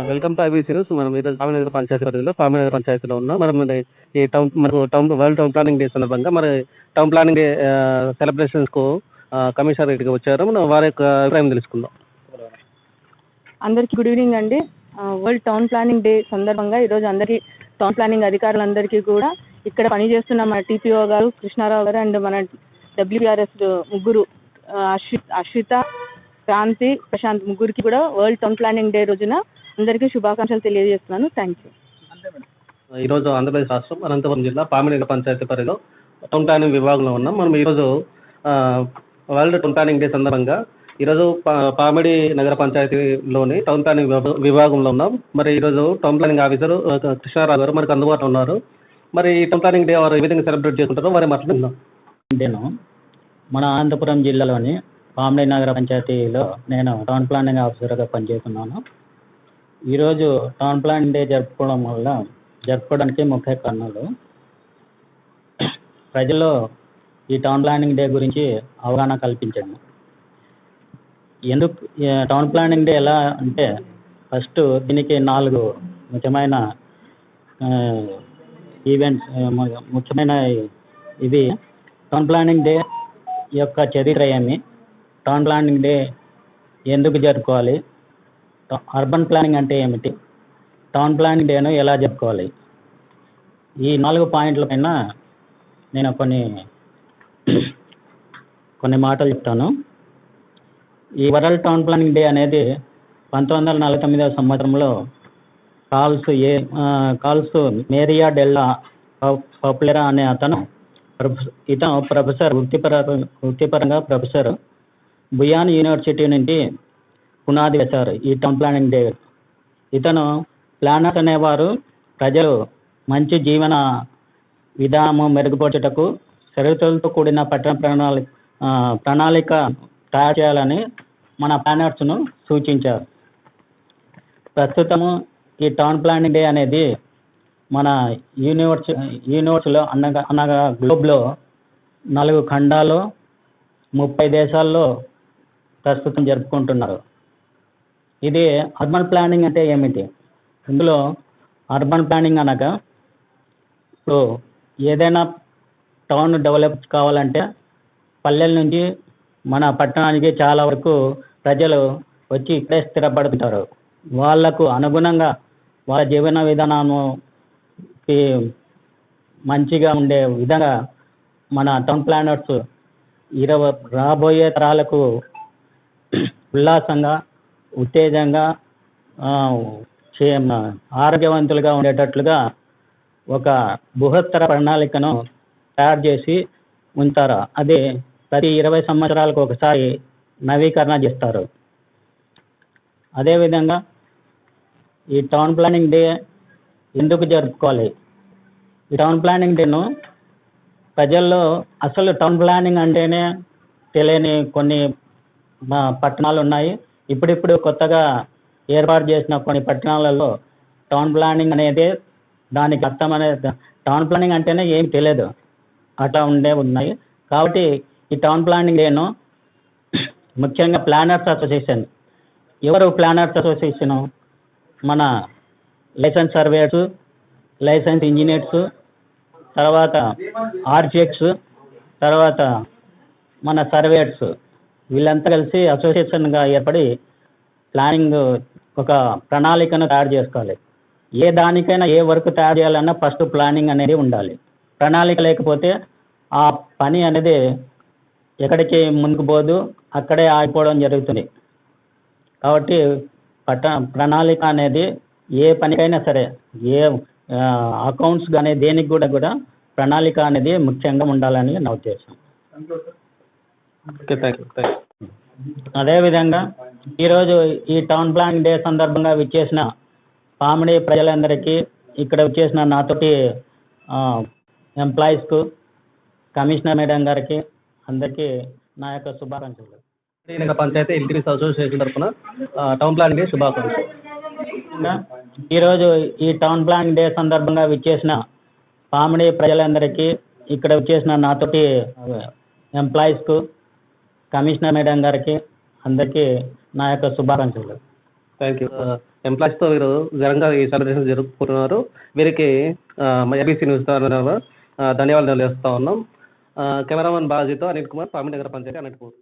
Welcome to IBC news. మనం ఈరోజు పామినేని పంచాయతీ పరిధిలో పామినేని పంచాయతీలో ఉన్నాం. మనం ఈ town world town planning day సందర్భంగా మరి టౌన్ ప్లానింగ్ డే సెలబ్రేషన్స్కు కమిషనర్ ఇక్కడికి వచ్చారు. మనం వారి యొక్క అభిప్రాయం తెలుసుకుందాం. అందరికీ గుడ్ ఈవినింగ్ అండి. వరల్డ్ టౌన్ ప్లానింగ్ డే సందర్భంగా ఈరోజు అందరికీ టౌన్ ప్లానింగ్ అధికారులందరికీ కూడా ఇక్కడ పనిచేస్తున్న మన టీపీఓ గారు కృష్ణారావు గారు అండ్ మన డబ్ల్యూఆర్ఎస్ ముగ్గురు అశ్విత, క్రాంతి, ప్రశాంత్ ముగ్గురికి కూడా వరల్డ్ టౌన్ ప్లానింగ్ డే రోజున అందరికీ శుభాకాంక్షలు తెలియజేస్తున్నాను. Thank you. ఈరోజు ఆంధ్రప్రదేశ్ రాష్ట్రం అనంతపురం జిల్లా పామినేని పంచాయతీ పరిధిలో టౌన్ ప్లానింగ్ విభాగంలో ఉన్నాం. మనం ఈరోజు వరల్డ్ టౌన్ ప్లానింగ్ డే సందర్భంగా ఈరోజు పామిడి నగర పంచాయతీలోని టౌన్ ప్లానింగ్ విభాగంలో ఉన్నాం. మరి ఈరోజు టౌన్ ప్లానింగ్ ఆఫీసర్ కృష్ణారావు గారు మనకు అందుబాటులో ఉన్నారు. మరి ఈ టౌన్ ప్లానింగ్ డే వారు ఏ విధంగా సెలబ్రేట్ చేసుకుంటారో వారి మాట్లాడుకుందాం. నేను మన అనంతపురం జిల్లాలోని పామిడి నగర పంచాయతీలో నేను టౌన్ ప్లానింగ్ ఆఫీసర్గా పనిచేస్తున్నాను. ఈరోజు టౌన్ ప్లానింగ్ డే జరుపుకోవడానికి ముఖ్య కారణాలు ప్రజల్లో ఈ టౌన్ ప్లానింగ్ డే గురించి అవగాహన కల్పించండి. ఎందుకు టౌన్ ప్లానింగ్ డే ఎలా అంటే ఫస్ట్ దీనికి 4 ముఖ్యమైన ఈవెంట్స్ ముఖ్యమైన ఇవి. టౌన్ ప్లానింగ్ డే యొక్క చరిత్ర ఏమి, టౌన్ ప్లానింగ్ డే ఎందుకు జరుపుకోవాలి, అర్బన్ ప్లానింగ్ అంటే ఏమిటి, టౌన్ ప్లానింగ్ డేను ఎలా జరుపుకోవాలి, ఈ 4 పాయింట్ల పైన నేను కొన్ని మాటలు చెప్తాను. ఈ వరల్డ్ టౌన్ ప్లానింగ్ డే అనేది 1949 సంవత్సరంలో కాల్స్ మేరియా డెల్లా పాపులెరా అనే ఇతను ప్రొఫెసర్ వృత్తిపరంగా ప్రొఫెసర్ బుయాన్ యూనివర్సిటీ నుండి పునాది వేశారు ఈ టౌన్ ప్లానింగ్ డే. ఇతను ప్లానర్స్ అనేవారు ప్రజలు మంచి జీవన విధానం మెరుగుపరచుటకు షరతులతో కూడిన పట్టణ ప్రణాళిక తయారు చేయాలని మన ప్లానర్స్ను సూచించారు. ప్రస్తుతము ఈ టౌన్ ప్లానింగ్ డే అనేది మన యూనివర్స్లో అనగా గ్లోబ్లో 4 ఖండాల్లో 30 దేశాల్లో ప్రస్తుతం జరుపుకుంటున్నారు. ఇది అర్బన్ ప్లానింగ్ అంటే ఏమిటి? ఇందులో అర్బన్ ప్లానింగ్ అనగా ఇప్పుడు ఏదైనా టౌన్ డెవలప్ కావాలంటే పల్లెల నుంచి మన పట్టణానికి చాలా వరకు ప్రజలు వచ్చి ఇక్కడే స్థిరపడుతుంటారు. వాళ్లకు అనుగుణంగా వాళ్ళ జీవన విధానానికి మంచిగా ఉండే విధంగా మన టౌన్ ప్లానర్స్ రాబోయే తరాలకు ఉల్లాసంగా, ఉత్తేజంగా, ఆరోగ్యవంతులుగా ఉండేటట్లుగా ఒక బృహత్తర ప్రణాళికను తయారు చేసి ఉంచారు. అది ప్రతి 20 సంవత్సరాలకు ఒకసారి నవీకరణ చేస్తారు. అదేవిధంగా ఈ టౌన్ ప్లానింగ్ డే ఎందుకు జరుపుకోవాలి? ఈ టౌన్ ప్లానింగ్ డేను ప్రజల్లో అసలు టౌన్ ప్లానింగ్ అంటేనే తెలియని కొన్ని పట్టణాలు ఉన్నాయి. ఇప్పుడిప్పుడు కొత్తగా ఏర్పాటు చేసిన కొన్ని పట్టణాలలో టౌన్ ప్లానింగ్ అనేది దానికి అర్థం అనేది టౌన్ ప్లానింగ్ అంటేనే ఏం తెలియదు అట్లా ఉన్నాయి. కాబట్టి ఈ టౌన్ ప్లానింగ్ డేను ముఖ్యంగా ప్లానర్స్ అసోసియేషన్. ఎవరు ప్లానర్స్ అసోసియేషను? మన లైసెన్స్ సర్వేయర్స్, లైసెన్స్ ఇంజనీర్స్, తర్వాత ఆర్కిటెక్ట్స్, తర్వాత మన సర్వేయర్స్, వీళ్ళంతా కలిసి అసోసియేషన్గా ఏర్పడి ప్లానింగ్ ఒక ప్రణాళికను తయారు చేసుకోవాలి. ఏ దానికైనా ఏ వర్క్ తయారు చేయాలన్నా ఫస్ట్ ప్లానింగ్ అనేది ఉండాలి. ప్రణాళిక లేకపోతే ఆ పని అనేది ఎక్కడికి ముందుకు పోదు, అక్కడే ఆగిపోవడం జరుగుతుంది. కాబట్టి ప్రణాళిక అనేది ఏ పనికైనా సరే, ఏ అకౌంట్స్ కానీ దేనికి కూడా ప్రణాళిక అనేది ముఖ్యంగా ఉండాలని నా ఉద్దేశం. అదేవిధంగా ఈరోజు ఈ టౌన్ ప్లానింగ్ డే సందర్భంగా విచ్చేసిన పామిడి ప్రజలందరికీ, ఇక్కడ విచ్చేసిన నాతోటి ఎంప్లాయీస్కు, కమిషనర్ మేడం గారికి అందరికీ నా యొక్క శుభాకాంక్షలు. పంచాయతీ ఎల్టీసీ అసోసియేషన్ తరఫున టౌన్ ప్లానింగ్ డే శుభాకాంక్షలు. ఈరోజు ఈ టౌన్ ప్లానింగ్ డే సందర్భంగా విచ్చేసిన పామిడి ప్రజలందరికీ, ఇక్కడ విచ్చేసిన నాతోటి ఎంప్లాయీస్కు, కమిషనర్ మేడం గారికి అందరికీ నా యొక్క శుభాకాంక్షలు. Thank you. ఎంప్లాయీస్తో వీరు ఘనంగా ఈ సెలబ్రేషన్ జరుపుకుంటున్నారు. వీరికి ఏబీసీ న్యూస్ ద్వారా ధన్యవాదాలు తెలియజేస్తా ఉన్నాం. కెమెరామెన్ బాలాజీతో అనిల్ కుమార్, పామిడి నగర పంచాయతీ, అనంతపూర్.